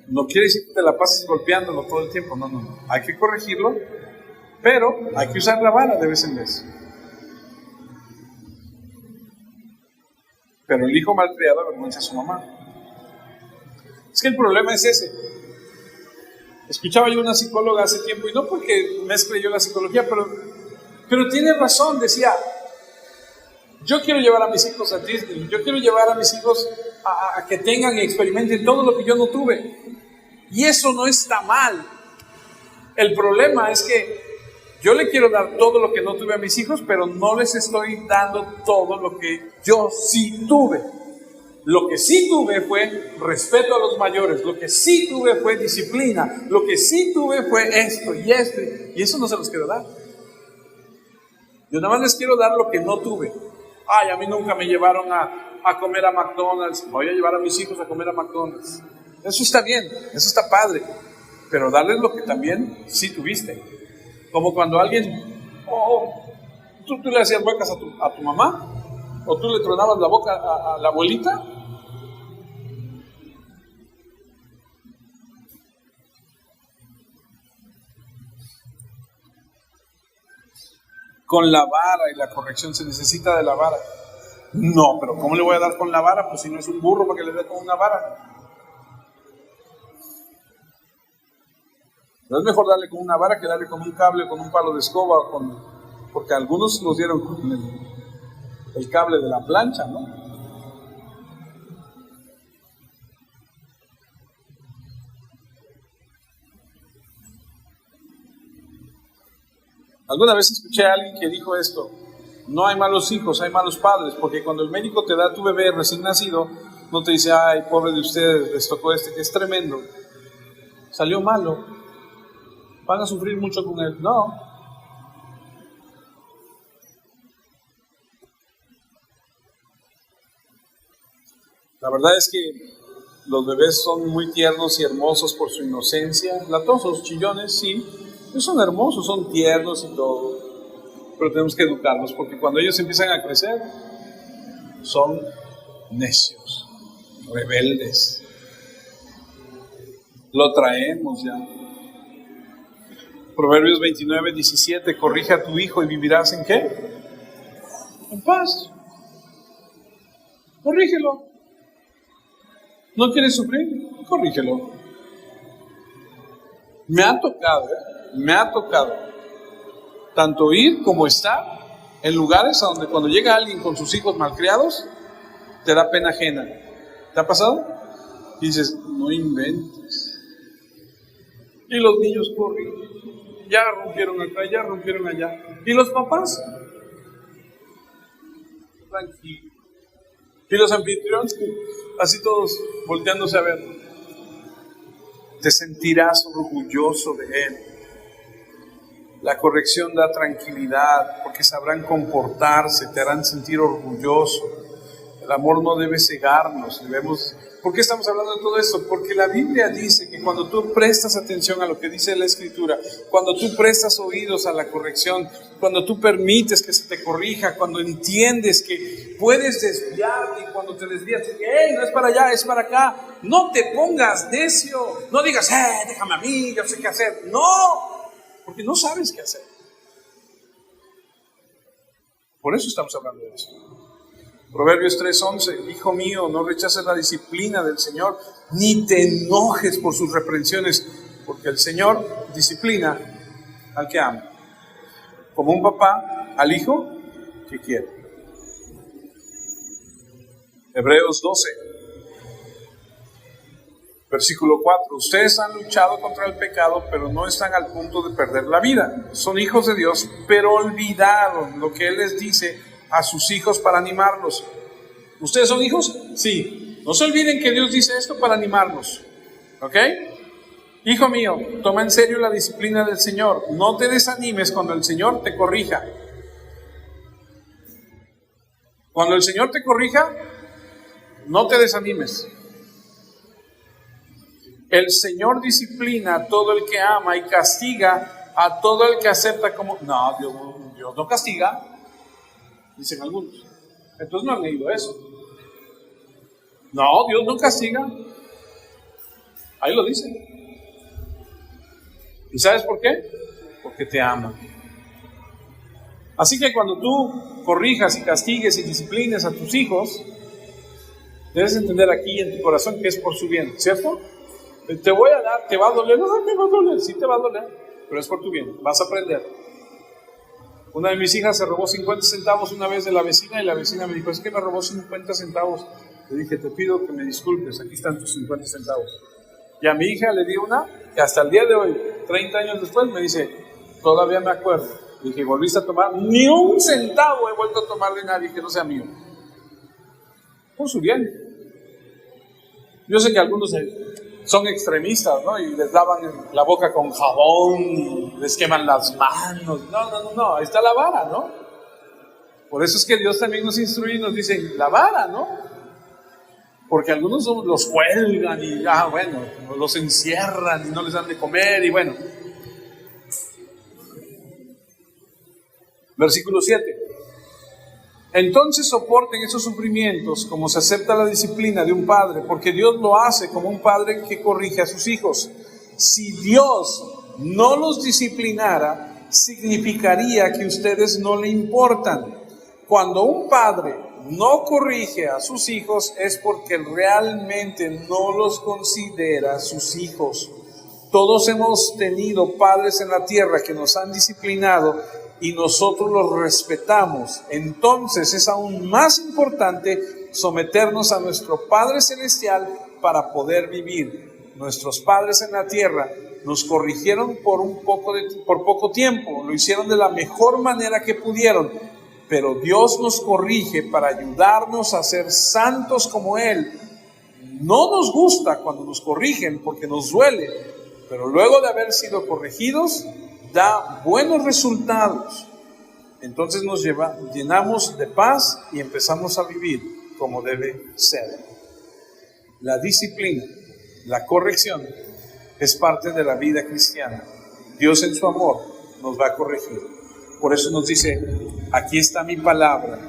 No quiere decir que te la pases golpeándolo todo el tiempo. No. Hay que corregirlo, pero hay que usar la vara de vez en vez. Pero el hijo malcriado avergüenza a su mamá. Es que el problema es ese. Escuchaba yo una psicóloga hace tiempo, y no porque mezcle yo la psicología, pero tiene razón. Decía, yo quiero llevar a mis hijos a Disney, yo quiero llevar a mis hijos a que tengan y experimenten todo lo que yo no tuve. Y eso no está mal. El problema es que yo le quiero dar todo lo que no tuve a mis hijos, pero no les estoy dando todo lo que yo sí tuve. Lo que sí tuve fue respeto a los mayores, lo que sí tuve fue disciplina, lo que sí tuve fue esto, y eso no se los quiero dar. Yo nada más les quiero dar lo que no tuve. Ay, a mí nunca me llevaron a comer a McDonald's, voy a llevar a mis hijos a comer a McDonald's. Eso está bien, eso está padre, pero darles lo que también sí tuviste. Como cuando alguien, tú le hacías huecas a tu mamá, o tú le tronabas la boca a la abuelita. Con la vara y la corrección se necesita de la vara. No, pero ¿cómo le voy a dar con la vara? Pues si no es un burro, ¿para que le dé con una vara? No es mejor darle con una vara que darle con un cable, con un palo de escoba, porque algunos nos dieron con el cable de la plancha, ¿no? Alguna vez escuché a alguien que dijo esto: no hay malos hijos, hay malos padres, porque cuando el médico te da tu bebé recién nacido, no te dice, ay, pobre de ustedes, les tocó este que es tremendo, salió malo, van a sufrir mucho con él. No. La verdad es que los bebés son muy tiernos y hermosos por su inocencia, latosos, chillones, sí, ellos son hermosos, son tiernos y todo, pero tenemos que educarlos, porque cuando ellos empiezan a crecer, son necios, rebeldes. Lo traemos ya. Proverbios 29:17, corrige a tu hijo y vivirás ¿en qué? En paz. Corrígelo. ¿No quieres sufrir? Corrígelo. Me ha tocado tanto ir como estar en lugares a donde cuando llega alguien con sus hijos malcriados, te da pena ajena. ¿Te ha pasado? Y dices, no inventes. Y los niños corren, ya rompieron acá, ya rompieron allá. ¿Y los papás? Tranquilo. ¿Y los anfitriones? Así todos volteándose a ver. Te sentirás orgulloso de él. La corrección da tranquilidad, porque sabrán comportarse, te harán sentir orgulloso. El amor no debe cegarnos, ¿Por qué estamos hablando de todo esto? Porque la Biblia dice que cuando tú prestas atención a lo que dice la Escritura, cuando tú prestas oídos a la corrección, cuando tú permites que se te corrija, cuando entiendes que puedes desviarte y cuando te desvías, hey, no es para allá, es para acá, no te pongas necio, no digas, déjame a mí, yo sé qué hacer. No, porque no sabes qué hacer. Por eso estamos hablando de esto. Proverbios 3:11, hijo mío, no rechaces la disciplina del Señor, ni te enojes por sus reprensiones, porque el Señor disciplina al que ama, como un papá al hijo que quiere. Hebreos 12, versículo 4, ustedes han luchado contra el pecado, pero no están al punto de perder la vida. Son hijos de Dios, pero olvidaron lo que Él les dice a sus hijos para animarlos. ¿Ustedes son hijos? Sí. No se olviden que Dios dice esto para animarlos. ¿Ok? Hijo mío, toma en serio la disciplina del Señor. No te desanimes cuando el Señor te corrija. Cuando el Señor te corrija, no te desanimes. El Señor disciplina a todo el que ama y castiga a todo el que acepta como... No, Dios no castiga, dicen algunos. Entonces no han leído eso. No, Dios no castiga. Ahí lo dice. ¿Y sabes por qué? Porque te ama. Así que cuando tú corrijas y castigues y disciplines a tus hijos, debes entender aquí en tu corazón que es por su bien, ¿cierto? Te voy a dar, te va a doler, no me va a doler, sí te va a doler, pero es por tu bien, vas a aprender. Una de mis hijas se robó 50 centavos una vez de la vecina y la vecina me dijo, es que me robó 50 centavos. Le dije, te pido que me disculpes, aquí están tus 50 centavos. Y a mi hija le di una que hasta el día de hoy, 30 años después, me dice, todavía me acuerdo. Le dije, ¿volviste a tomar? Ni un centavo he vuelto a tomar de nadie que no sea mío. Por su bien. Yo sé que algunos son extremistas, ¿no? Y les lavan la boca con jabón, y les queman las manos. No, ahí está la vara, ¿no? Por eso es que Dios también nos instruye y nos dice, la vara, ¿no? Porque algunos los cuelgan y, los encierran y no les dan de comer y bueno. Versículo 7. Entonces soporten esos sufrimientos como se acepta la disciplina de un padre, porque Dios lo hace como un padre que corrige a sus hijos. Si Dios no los disciplinara, significaría que ustedes no le importan. Cuando un padre no corrige a sus hijos es porque realmente no los considera sus hijos. Todos hemos tenido padres en la tierra que nos han disciplinado y nosotros los respetamos. Entonces es aún más importante someternos a nuestro Padre Celestial para poder vivir. Nuestros padres en la tierra nos corrigieron por poco tiempo, lo hicieron de la mejor manera que pudieron, pero Dios nos corrige para ayudarnos a ser santos como Él. No nos gusta cuando nos corrigen porque nos duele, pero luego de haber sido corregidos, da buenos resultados. Entonces nos llenamos de paz y empezamos a vivir como debe ser. La disciplina, la corrección, es parte de la vida cristiana. Dios en su amor nos va a corregir. Por eso nos dice, aquí está mi palabra,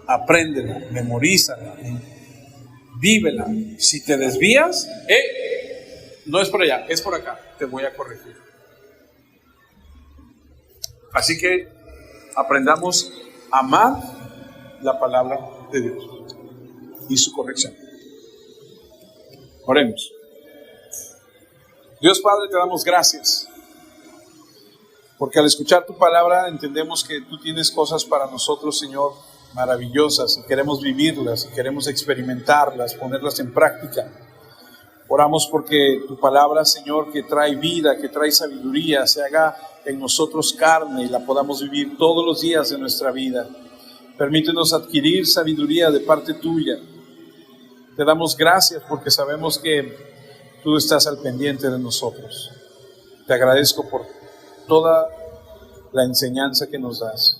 apréndela, memorízala, vívela. Si te desvías, no es por allá, es por acá, te voy a corregir. Así que aprendamos a amar la palabra de Dios y su corrección. Oremos. Dios Padre, te damos gracias, porque al escuchar tu palabra entendemos que tú tienes cosas para nosotros, Señor, maravillosas, y queremos vivirlas, y queremos experimentarlas, ponerlas en práctica. Oramos porque tu palabra, Señor, que trae vida, que trae sabiduría, se haga en nosotros carne y la podamos vivir todos los días de nuestra vida. Permítenos adquirir sabiduría de parte tuya. Te damos gracias porque sabemos que tú estás al pendiente de nosotros. Te agradezco por toda la enseñanza que nos das.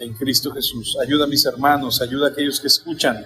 En Cristo Jesús. Ayuda a mis hermanos, ayuda a aquellos que escuchan